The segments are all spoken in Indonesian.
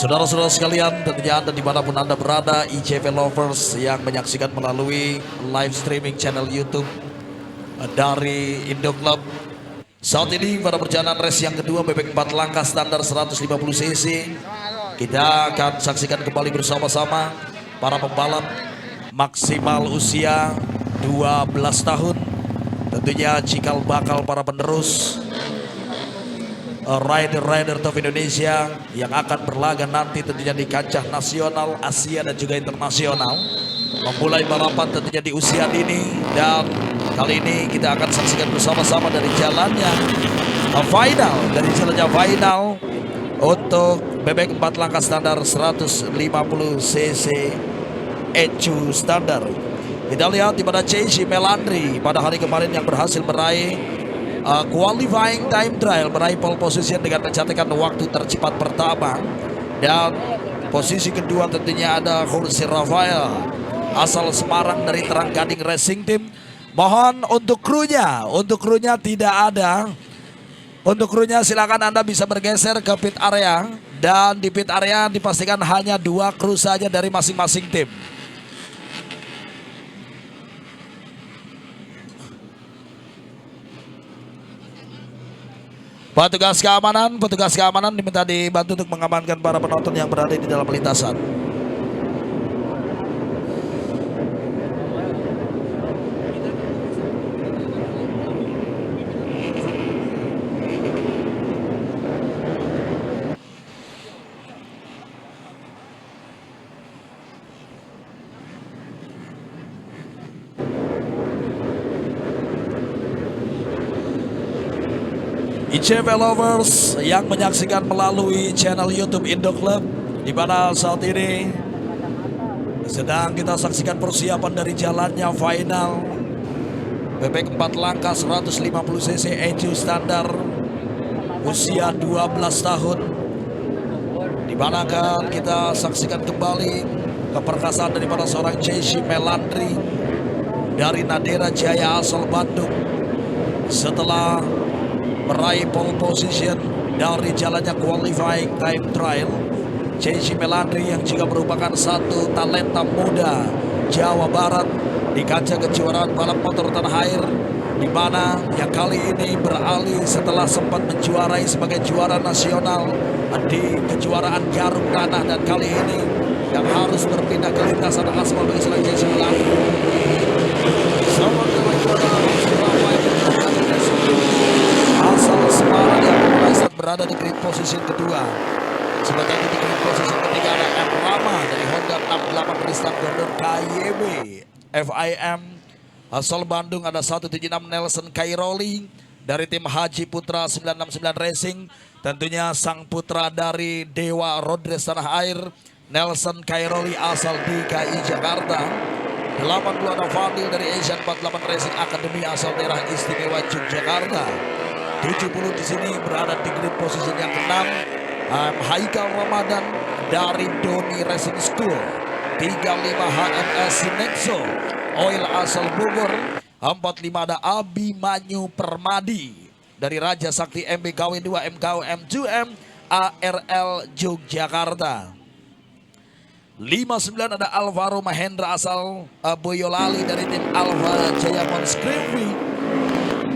Saudara-saudara sekalian, tentunya Anda dimanapun Anda berada, ICV Lovers yang menyaksikan melalui live streaming channel YouTube dari Indo Club. Saat ini pada perjalanan race yang kedua bebek 4 langkah standar 150 cc, kita akan saksikan kembali bersama-sama para pembalap maksimal usia 12 tahun. Tentunya cikal bakal para penerus rider-rider top Indonesia yang akan berlaga nanti tentunya di kancah nasional, Asia dan juga internasional. Memulai balapan tentunya di usia dini, dan kali ini kita akan saksikan bersama-sama dari jalannya final untuk bebek 4 langkah standar 150 cc ECU standar. Kita lihat di mana Chase Melandri pada hari kemarin yang berhasil meraih qualifying time trial, meraih pole position dengan mencatatkan waktu tercepat pertama, dan posisi kedua tentunya ada Jorge Rafael asal Semarang dari Terang Gading Racing Team. Mohon untuk krunya tidak ada. Untuk krunya silakan Anda bisa bergeser ke pit area, dan di pit area dipastikan hanya 2 kru saja dari masing-masing tim. Petugas keamanan diminta dibantu untuk mengamankan para penonton yang berada di dalam lintasan. ICV Lovers yang menyaksikan melalui channel YouTube Indo Club, di mana saat ini sedang kita saksikan persiapan dari jalannya final bebek 4 langkah 150 cc ECU standar usia 12 tahun, di mana akan kita saksikan kembali keperkasaan daripada seorang Chase Melandri dari Nadera Jaya asal Bandung setelah meraih pole position dari jalannya qualifying time trial. Chase Melandri yang juga merupakan satu talenta muda Jawa Barat di kancah kejuaraan balap motor tanah air, di mana yang kali ini beralih setelah sempat menjuarai sebagai juara nasional di kejuaraan jarum tanah, dan kali ini yang harus berpindah ke lintasan aspal bagi seorang Chase Melandri. Asal Semarang yang berada di grid position kedua. Sebagai di grid position ketiga ada M. Rama dari Honda 68 Tristan Gordon KYB FIM. Asal Bandung ada 176 Nelson Kairoli dari tim Haji Putra 969 Racing. Tentunya sang putra dari Dewa Rodres tanah air, Nelson Kairoli asal DKI Jakarta. 80 ada Fadil dari Asian 48 Racing Academy asal daerah istimewa Yogyakarta. 70 di sini berada di grid position yang ke-6. Haikal Ramadan dari Doni Racing School. 35 HMS Sinexo Oil asal Bogor. 45 ada Abimanyu Permadi dari Raja Sakti MBKW2 MKO M2M ARL Yogyakarta. 59 ada Alvaro Mahendra asal Boyolali dari tim Alfa Jaya Monskrivri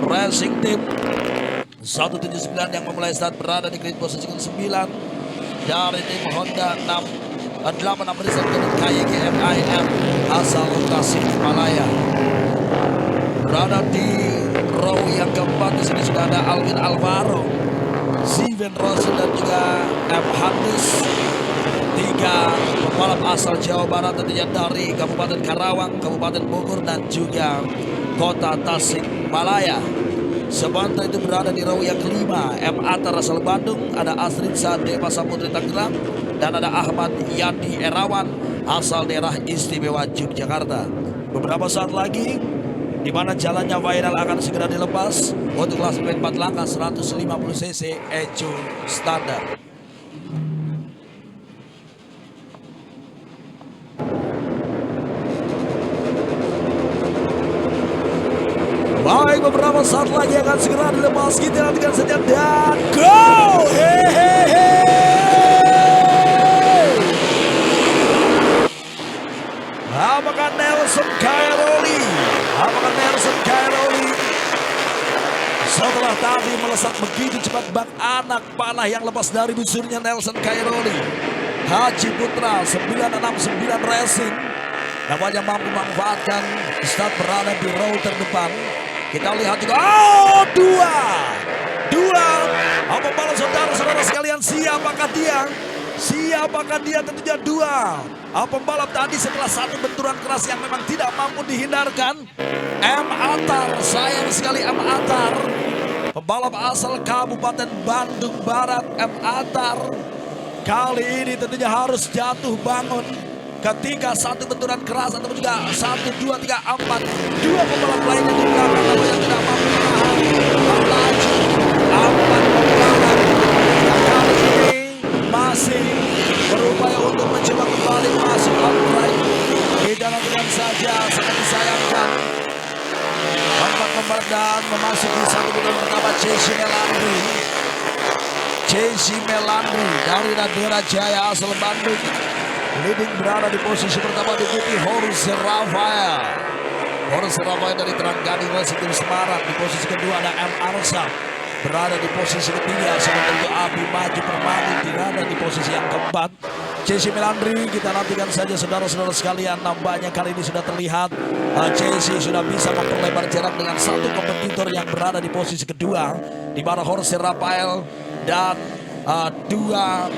Racing Team. 179 yang memulai start berada di grid posisi ke-9 dari tim Honda 86 Rizal dari KYGMIM asal Tasikmalaya. Berada di row yang keempat, di sini sudah ada Alvin Alvaro, Steven Rosul dan juga M. Handis. 3 pembalap asal Jawa Barat tentunya dari Kabupaten Karawang, Kabupaten Bogor dan juga Kota Tasikmalaya. Sebantai itu berada di row yang ke-5. M. Atar asal Bandung, ada Astrid Sade Pasaputri Tangerang, dan ada Ahmad Yadi Erawan asal daerah istimewa Yogyakarta. Beberapa saat lagi di mana jalannya final akan segera dilepas untuk kelas 4 langkah 150 cc ECU standar. Baik, beberapa saat lagi akan segera dilepas. Kita nantikan saja dan go! Hehehe! Apakah Nelson Cairoli? Apakah Nelson Cairoli setelah tadi melesat begitu cepat bak anak panah yang lepas dari busurnya Nelson Cairoli. Haji Putra 969 Racing nampaknya mampu memanfaatkan start berada di row terdepan. Kita lihat juga, dua. Apa balas saudara-saudara sekalian, siapakah dia? Siapakah dia? Tentunya dua. Pembalap tadi setelah satu benturan keras yang memang tidak mampu dihindarkan. M. Atar, sayang sekali M. Atar. Pembalap asal Kabupaten Bandung Barat, M. Atar. Kali ini tentunya harus jatuh bangun ketika satu benturan keras ataupun juga 1, 2, 3, 4. Dua pembalap lainnya di belakang yang tidak mampu menahan laju. 4 pembalap yang kali ini masih berupaya untuk mencoba kembali masuk outright. Kita nantikan saja, sangat disayangkan. 4 pembalap dan memasuki satu putaran pertama Chesy Melandri. Chesy Melandri dari Nadera Jaya asal Bandung. Leading berada di posisi pertama diikuti Jorge Rafael. Jorge Rafael dari Teranggani Racing Team Semarang. Di posisi kedua ada M. Arsa berada di posisi ketiga, sementara Abi Maju Permadi berada di posisi yang keempat. Chesy Melandri, kita nantikan saja saudara-saudara sekalian. Nampaknya kali ini sudah terlihat Chesy sudah bisa memperlebar jarak dengan satu kompetitor yang berada di posisi kedua, di mana Jorge Rafael dan dua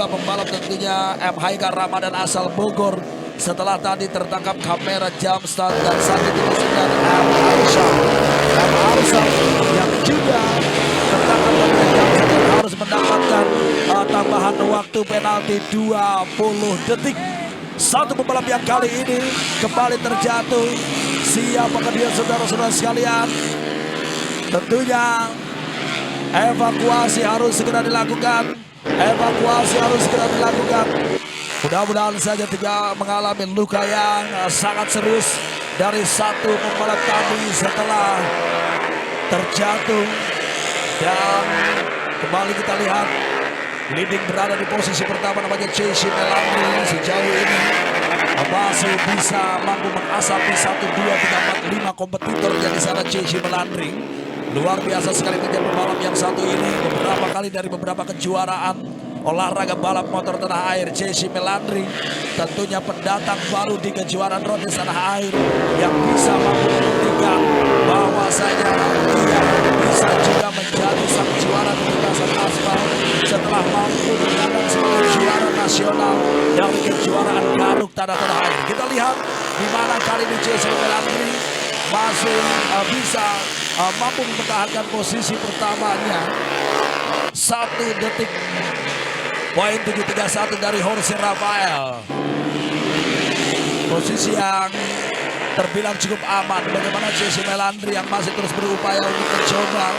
pembalap tentunya M. Haikal Ramadan asal Bogor. Setelah tadi tertangkap kamera jam start dan saat itu sedang M. Arsa yang juga tertangkap kamera jam start dan harus mendapatkan tambahan waktu penalti 20 detik. Satu pembalap yang kali ini kembali terjatuh. Siapakah dia saudara-saudara sekalian? Tentunya evakuasi harus segera dilakukan. Mudah-mudahan saja tidak mengalami luka yang sangat serius dari satu pembalap tadi setelah terjatuh. Dan kembali kita lihat leading berada di posisi pertama namanya Chesy Melandri. Sejauh ini masih bisa mampu mengasapi 1, 2, 3, 4, 5 kompetitor yang di sana Chesy Melandri. Luar biasa sekali menjadi pembalap yang satu ini. Beberapa kali dari beberapa kejuaraan olahraga balap motor tanah air, Chesy Melandri tentunya pendatang baru di kejuaraan road di tanah air yang bisa mampu membuktikan bahwasanya dia bisa juga menjadi sang juara di lintasan aspal setelah mampu menang sebagai juara nasional dari kejuaraan Garuk tanah air. Kita lihat di mana kali ini Chesy Melandri masih bisa mampu mempertahankan posisi pertamanya 1 detik. Poin 731 dari Jorge Rafael. Posisi yang terbilang cukup aman. Bagaimana Chesy Melandri yang masih terus berupaya untuk mencoba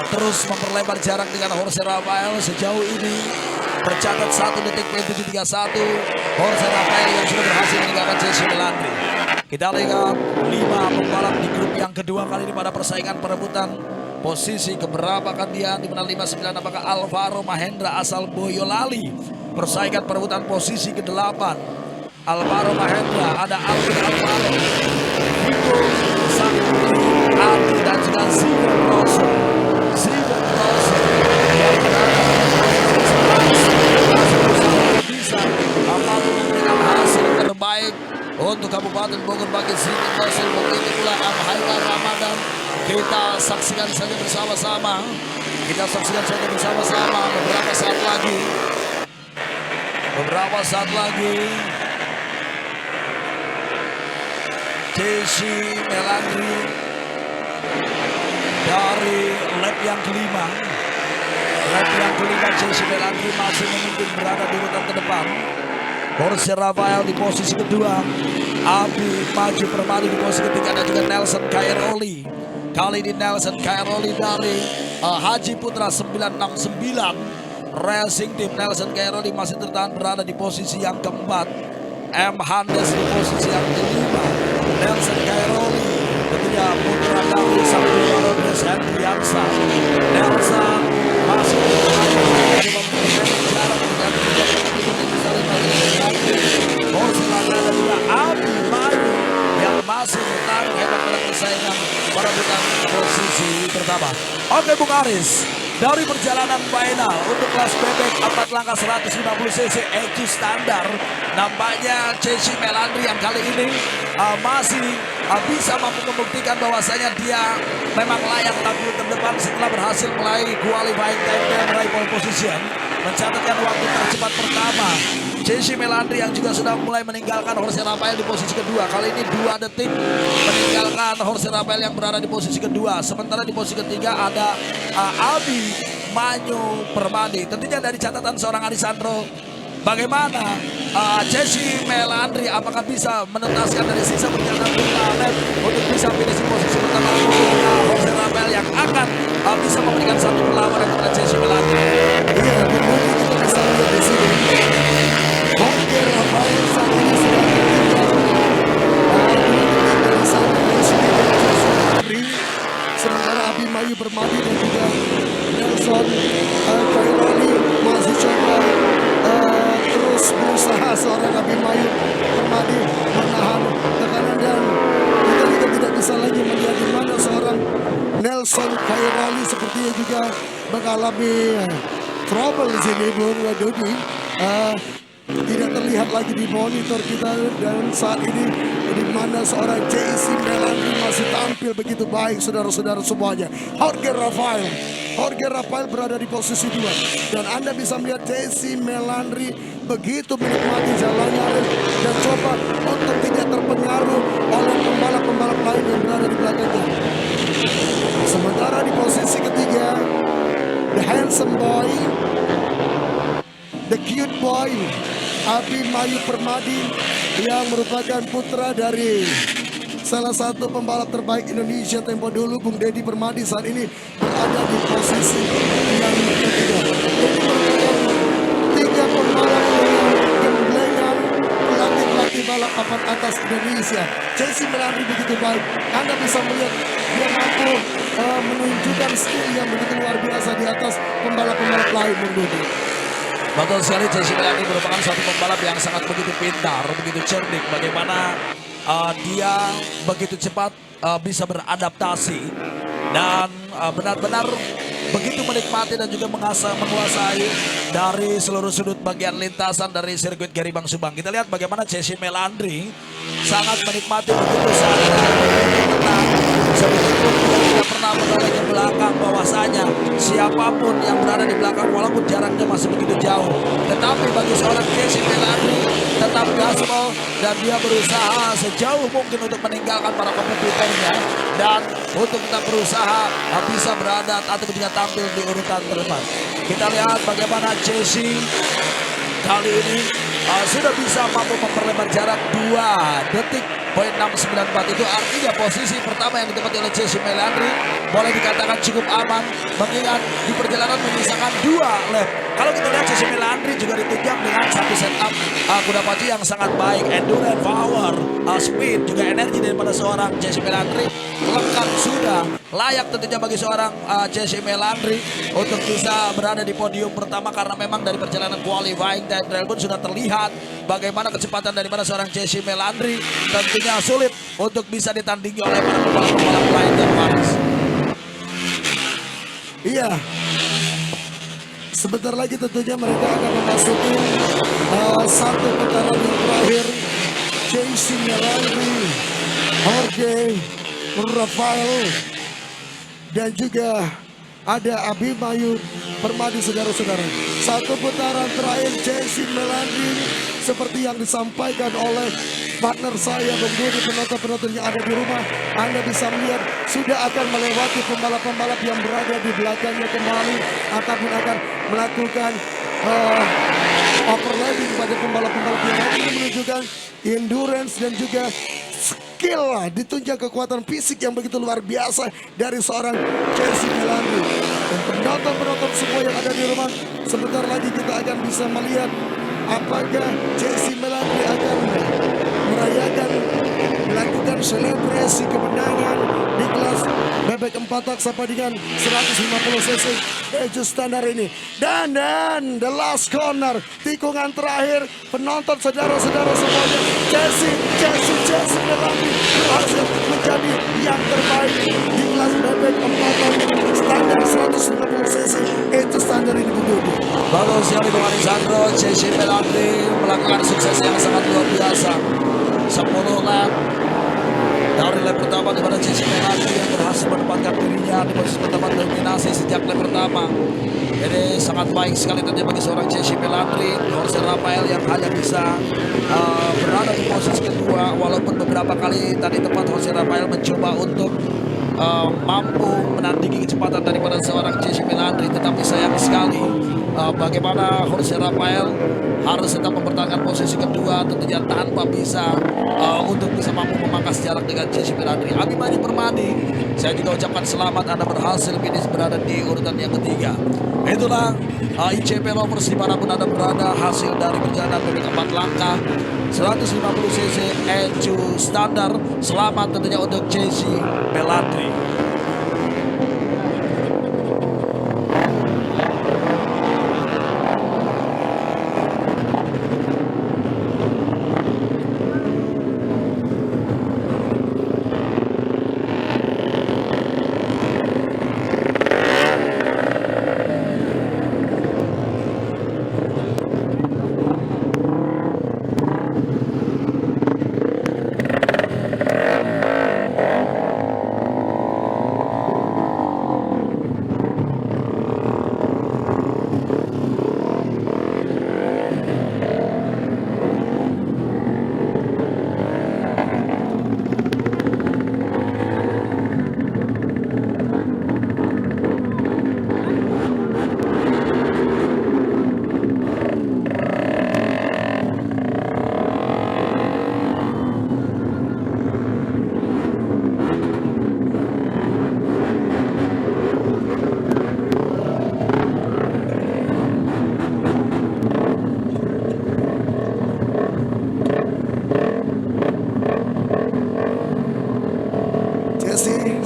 terus memperlebar jarak dengan Jorge Rafael. Sejauh ini tercatat 1 detik poin 731. Jorge Rafael yang sudah berhasil meninggalkan Chesy Melandri. Kita lihat 5 pembalap di grup yang kedua kali ini pada persaingan perebutan posisi keberapa kan dia di mana 59 apakah Alvaro Mahendra asal Boyolali. Persaingan perebutan posisi ke-8. Alvaro Mahendra, ada Alvin Alvaro, Vico Sakti, Adi dan juga Steven Rosso yang berada bisa mampu memberikan hasil terbaik untuk Kabupaten Bogor bagi Steven Rosso. Begitu pula M. Haikal Ramadan. Kita saksikan saja bersama-sama. Beberapa saat lagi. Chesy Melandri dari lap yang kelima. Chesy Melandri masih memimpin berada di urutan ke depan. Jorge Rafael di posisi kedua. Abi Maju Permadi di posisi ketiga dan juga Nelson Cairoli. Kali ini Nelson Cairoli dari Haji Putra 969 Racing Team. Nelson Cairoli masih tertahan berada di posisi yang keempat. M. Handes di posisi yang kelima. Nelson Cairoli tentunya putra dari sang juara Hendriansa. Nelson masih berada di jarak dengan Jorge berhasil bertarung hebat pada persaingan perebutan posisi pertama. Oke Bung Aris, dari perjalanan final untuk kelas bebek 4 langkah 150 cc EQ standar, nampaknya Chelsea Melandri yang kali ini masih bisa mampu membuktikan bahwasanya dia memang layak tampil terdepan setelah berhasil meraih qualifying time dan meraih pole position, mencatatkan waktu tercepat pertama. Chelsea Melandri yang juga sudah mulai meninggalkan Jorge Rafael di posisi kedua. Kali ini 2 detik meninggalkan Jorge Rafael yang berada di posisi kedua. Sementara di posisi ketiga ada Abi Manyu Permadi. Tentunya dari catatan seorang Arisandro, bagaimana Chelsea Melandri apakah bisa menuntaskan dari sisa perjalanan 5 lap untuk bisa finish posisi pertama Jorge Rafael yang akan bisa memberikan satu perlawanan kepada Chelsea Melandri. Iya, kemudian kita bisa lihat di sini. Jorge Rafael saat ini sudah dari sana sementara Abimanyu Permadi dan juga Nelson Khairali masih coba terus berusaha seorang Abimanyu Permadi menahan tekanan, dan kita juga tidak bisa lagi melihat di mana seorang Nelson Khairali sepertinya juga mengalami trouble di sini, Bung Dodi. Tidak terlihat lagi di monitor kita, dan saat ini di mana seorang Chelsea Melandri masih tampil begitu baik, saudara-saudara semuanya. Jorge Rafael berada di posisi 2, dan Anda bisa melihat Chelsea Melandri begitu menikmati jalannya dan coba untuk tidak terpengaruh oleh pembalap-pembalap lain yang berada di belakangnya. Sementara di posisi ketiga, the handsome boy, the cute boy, Abimanyu Permadi, yang merupakan putra dari salah satu pembalap terbaik Indonesia tempo dulu, Bung Deddy Permadi, saat ini berada di posisi yang ketiga. Jadi merupakan 3 pembalap dengan gemblengan pelatih balap papan atas Indonesia. Chelsea Melandri begitu baik. Anda bisa melihat dia mampu menunjukkan skill yang begitu luar biasa di atas pembalap-pembalap lain, Bung Deddy. Betul sekali, Chelsea Melandri merupakan suatu pembalap yang sangat begitu pintar, begitu cerdik. Bagaimana dia begitu cepat bisa beradaptasi dan benar-benar begitu menikmati dan juga menguasai dari seluruh sudut bagian lintasan dari sirkuit Gary Bang Subang. Kita lihat bagaimana Chelsea Melandri sangat menikmati begitu saat sebetulnya dia tidak pernah menoleh ke belakang, bahwasanya siapapun yang berada di belakang walaupun jaraknya masih begitu jauh, tetapi bagi seorang Chelsea Melandri tetap gaspol dan dia berusaha sejauh mungkin untuk meninggalkan para kompetitornya dan untuk tetap berusaha bisa berada atau juga tampil di urutan terdepan. Kita lihat bagaimana Chelsea kali ini sudah bisa mampu memperlebar jarak 2 detik. Poin 694 itu artinya posisi pertama yang ditempati oleh Chelsea Melandri boleh dikatakan cukup aman, mengingat di perjalanan menyisakan 2 lap. Kalau kita lihat Chelsea Melandri juga ditunjang dengan satu setup kuda pacu yang sangat baik, endurance, power, speed, juga energi daripada seorang Chelsea Melandri lengkap, sudah layak tentunya bagi seorang Chelsea Melandri untuk bisa berada di podium pertama, karena memang dari perjalanan qualifying dan trail pun sudah terlihat bagaimana kecepatan daripada seorang Chelsea Melandri tentunya sulit untuk bisa ditandingi oleh para pembalap-pembalap lain dan Paris. Iya, sebentar lagi tentunya mereka akan memasuki satu putaran yang terakhir. Chelsea Melandri, Jorge Rafael, dan juga ada Abimanyu Permadi, saudara-saudara. Satu putaran terakhir Chelsea Melandri, seperti yang disampaikan oleh partner saya, Bung Dodi, penonton-penonton yang ada di rumah, Anda bisa melihat sudah akan melewati pembalap-pembalap yang berada di belakangnya kembali, ataupun akan melakukan overlapping pada pembalap-pembalap yang lain. Ini menunjukkan endurance dan juga skill, ditunjang kekuatan fisik yang begitu luar biasa dari seorang Chelsea Melandri. Dan penonton-penonton semua yang ada di rumah, sebentar lagi kita akan bisa melihat apakah Chelsea Melandri akan melakukan selebrasi kemenangan di kelas bebek 4 tak sampai dengan 150 cc EQ standar ini. Dan the last corner, tikungan terakhir, penonton saudara-saudara semuanya, Jesse Melandri berhasil menjadi yang terbaik di kelas bebek 4 ton standar 150 cc. Itu standar ini Bu Dodi. Bagus sekali Bung Alessandro. Jesse Melandri melakukan sukses yang sangat luar biasa. 10 lap dari lap pertama di mana Jesse Melandri yang berhasil menempatkan dirinya di posisi pertama dominasi sejak lap pertama. Ini sangat baik sekali tentunya bagi seorang Jesse Melandri. Jorge Rafael yang hanya bisa berada di posisi kedua, walaupun beberapa kali tadi tempat Jorge Rafael mencoba untuk mampu menandingi kecepatan daripada seorang Jesse Melandri, tetapi sayang sekali bagaimana Jorge Rafael harus tetap mempertahankan posisi kedua tentunya tanpa bisa untuk bisa mampu memangkas jarak dengan Jesse Melandri. Abimanyu Permadi, saya juga ucapkan selamat Anda berhasil finish berada di urutan yang ketiga. Itulah ICP Lovers dimanapun Anda berada, hasil dari perjalanan bebek 4 langkah 150 cc ECU standar. Selamat tentunya untuk Jesse Melandri.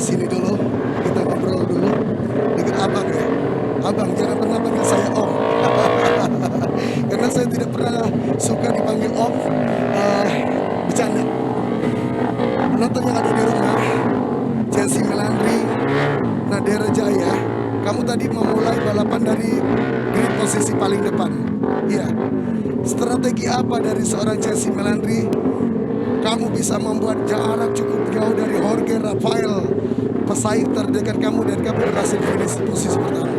Sini dulu, kita ngobrol dulu dengan abang ya. Abang jangan pernah panggil saya om. Karena saya tidak pernah suka dipanggil om. Bercanda. Penonton yang ada di rumah, Jesse Melandri, Nadera Jaya, kamu tadi memulai balapan dari grid posisi paling depan. Iya. Strategi apa dari seorang Jesse Melandri? Kamu bisa membuat jarak cukup jauh dari Jorge Rafael, pesaing terdekat kamu, dan kamu berhasil finish di posisi pertama.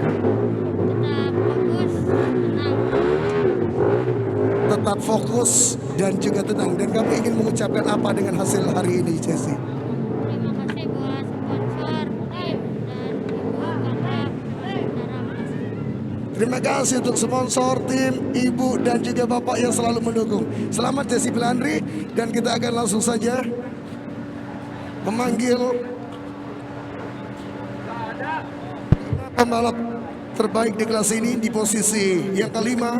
Tetap fokus dan juga tenang. Dan kamu ingin mengucapkan apa dengan hasil hari ini, Jesse? Terima kasih untuk sponsor, tim, ibu, dan juga bapak yang selalu mendukung. Selamat Jesse Melandri, dan kita akan langsung saja memanggil pembalap terbaik di kelas ini. Di posisi yang kelima,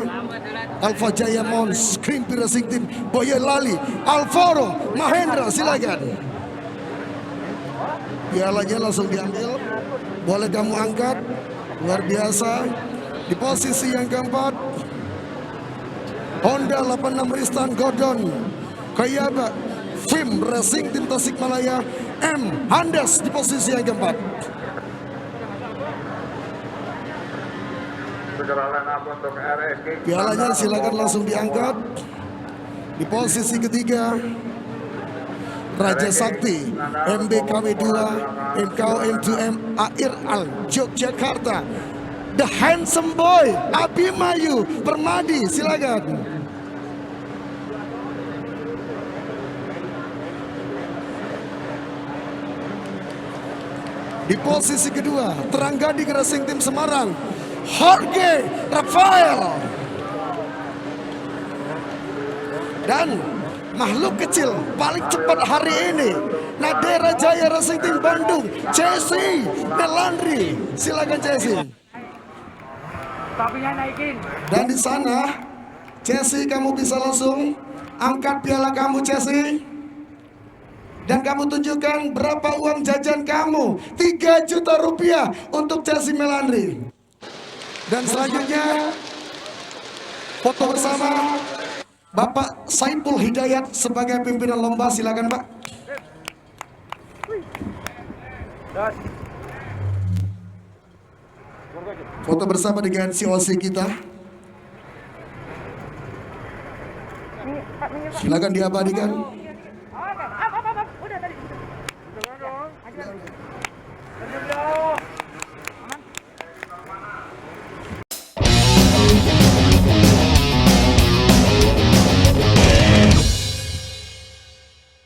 Alfa Jaya Mons, Krimpi Racing Team, Boyolali, Alvaro Mahendra, silakan. Pialanya langsung diambil, boleh kamu angkat, luar biasa. Di posisi yang keempat, Honda 86 Ristan Gordon Kayaba Film Racing Tim Tasikmalaya, M. Handes di posisi yang keempat. Pialanya silakan langsung diangkat. Di posisi ketiga, Raja Sakti MBKW2 MKOM2M Air Al Yogyakarta, The Handsome Boy Abimanyu Permadi, silakan. Di posisi kedua, Teranggading Racing Team Semarang, Jorge Rafael. Dan makhluk kecil paling cepat hari ini, Nadera Jaya Racing Team Bandung, Jesse Melandri, silakan Jesse. Dan di sana, Jesse, kamu bisa langsung angkat piala kamu, Jesse. Dan kamu tunjukkan berapa uang jajan kamu. 3 juta rupiah untuk Jesse Melandri. Dan selanjutnya, foto bersama Bapak Saiful Hidayat sebagai pimpinan lomba, silakan Pak. Foto bersama dengan COC kita. Silakan diabadikan.